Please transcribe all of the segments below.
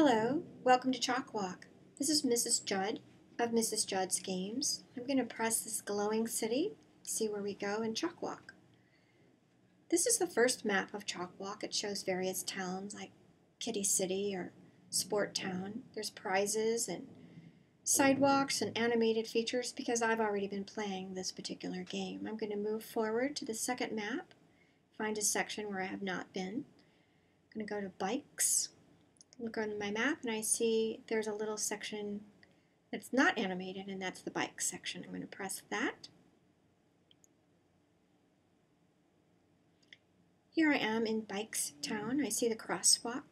Hello, welcome to Chalk Walk. This is Mrs. Judd of Mrs. Judd's Games. I'm going to press this glowing city, see where we go in Chalk Walk. This is the first map of Chalk Walk. It shows various towns like Kitty City or Sport Town. There's prizes and sidewalks and animated features because I've already been playing this particular game. I'm going to move forward to the second map, find a section where I have not been. I'm going to go to Bikes. Look on my map and I see there's a little section that's not animated, and that's the bike section. I'm going to press that. Here I am in Bikes Town. I see the crosswalk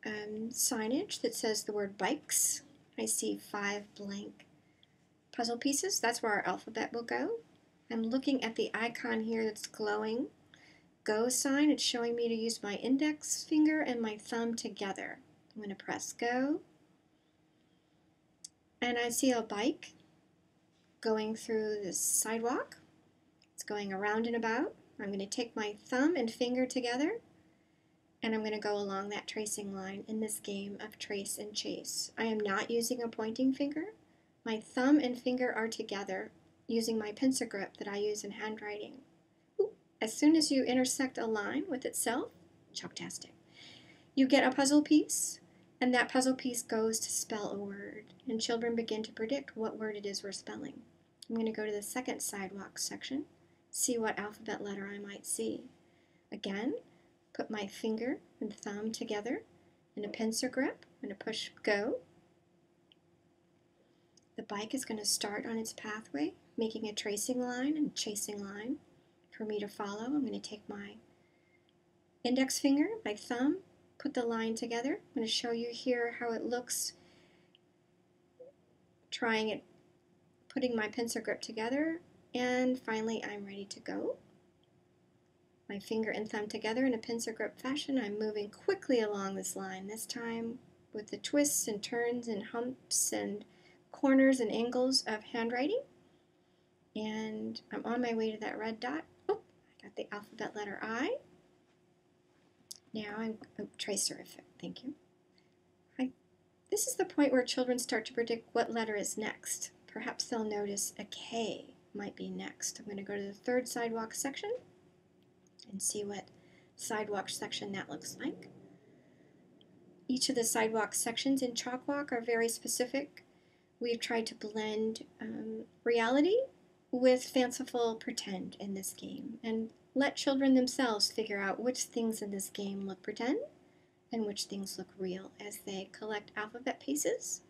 signage that says the word bikes. I see 5 blank puzzle pieces. That's where our alphabet will go. I'm looking at the icon here that's glowing. Go sign. It's showing me to use my index finger and my thumb together. I'm going to press go, and I see a bike going through this sidewalk. It's going around and about. I'm going to take my thumb and finger together, and I'm going to go along that tracing line in this game of trace and chase. I am not using a pointing finger. My thumb and finger are together using my pencil grip that I use in handwriting. Ooh. As soon as you intersect a line with itself, chalktastic, you get a puzzle piece. And that puzzle piece goes to spell a word, and children begin to predict what word it is we're spelling. I'm going to go to the second sidewalk section, see what alphabet letter I might see. Again, put my finger and thumb together in a pincer grip. I'm going to push go. The bike is going to start on its pathway, making a tracing line and chasing line for me to follow. I'm going to take my index finger, my thumb, put the line together. I'm going to show you here how it looks trying it, putting my pincer grip together, and finally I'm ready to go. My finger and thumb together in a pincer grip fashion. I'm moving quickly along this line, this time with the twists and turns and humps and corners and angles of handwriting. And I'm on my way to that red dot. Oh, I got the alphabet letter I. Now I'm terrific, thank you. This is the point where children start to predict what letter is next. Perhaps they'll notice a K might be next. I'm going to go to the third sidewalk section and see what sidewalk section that looks like. Each of the sidewalk sections in Chalk Walk are very specific. We've tried to blend reality with fanciful pretend in this game, and let children themselves figure out which things in this game look pretend and which things look real as they collect alphabet pieces.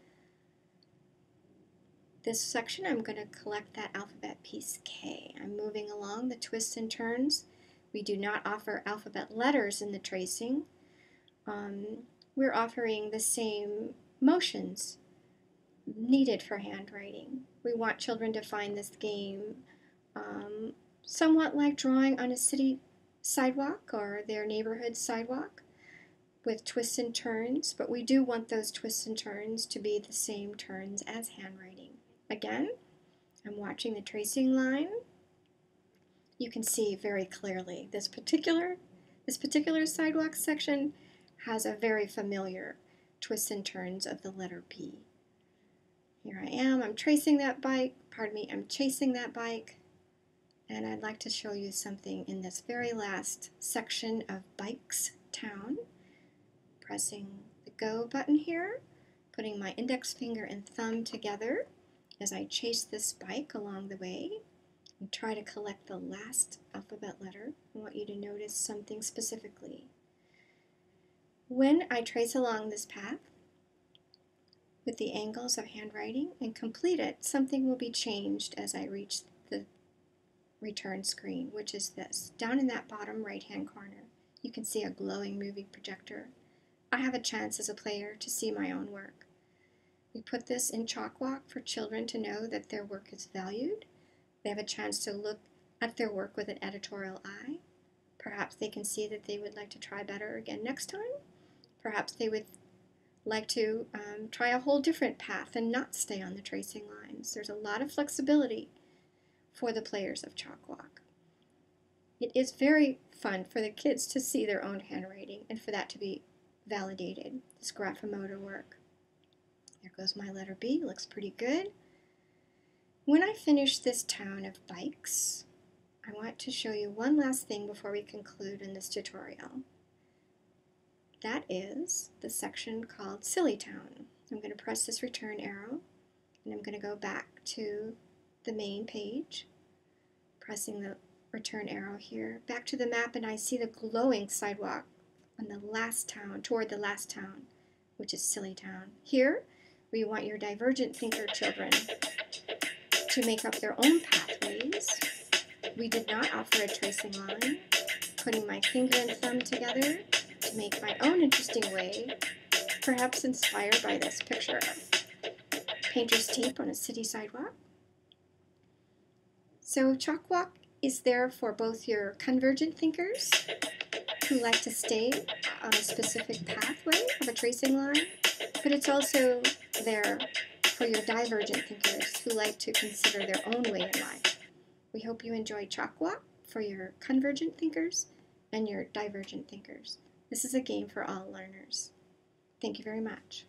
This section, I'm going to collect that alphabet piece K. I'm moving along the twists and turns. We do not offer alphabet letters in the tracing. We're offering the same motions needed for handwriting. We want children to find this game somewhat like drawing on a city sidewalk or their neighborhood sidewalk with twists and turns, but we do want those twists and turns to be the same turns as handwriting. Again, I'm watching the tracing line. You can see very clearly this particular sidewalk section has a very familiar twists and turns of the letter P. Here I am, I'm tracing that bike, I'm chasing that bike. And I'd like to show you something in this very last section of Bikes Town. Pressing the go button here, putting my index finger and thumb together as I chase this bike along the way and try to collect the last alphabet letter. I want you to notice something specifically. When I trace along this path with the angles of handwriting and complete it, something will be changed as I reach the return screen, which is this. Down in that bottom right hand corner, you can see a glowing moving projector. I have a chance as a player to see my own work. We put this in Chalk Walk for children to know that their work is valued. They have a chance to look at their work with an editorial eye. Perhaps they can see that they would like to try better again next time. Perhaps they would like to try a whole different path and not stay on the tracing lines. There's a lot of flexibility for the players of Chalk Walk. It is very fun for the kids to see their own handwriting and for that to be validated, this graphomotor work. There goes my letter B, looks pretty good. When I finish this town of bikes, I want to show you one last thing before we conclude in this tutorial. That is the section called Silly Town. I'm going to press this return arrow, and I'm going to go back to the main page, pressing the return arrow here, back to the map, and I see the glowing sidewalk on the last town, toward the last town, which is Silly Town. Here, we want your divergent thinker children to make up their own pathways. We did not offer a tracing line, putting my finger and thumb together to make my own interesting way, perhaps inspired by this picture of painter's tape on a city sidewalk. So Chalk Walk is there for both your convergent thinkers who like to stay on a specific pathway of a tracing line, but it's also there for your divergent thinkers who like to consider their own way in life. We hope you enjoyed Chalk Walk for your convergent thinkers and your divergent thinkers. This is a game for all learners. Thank you very much.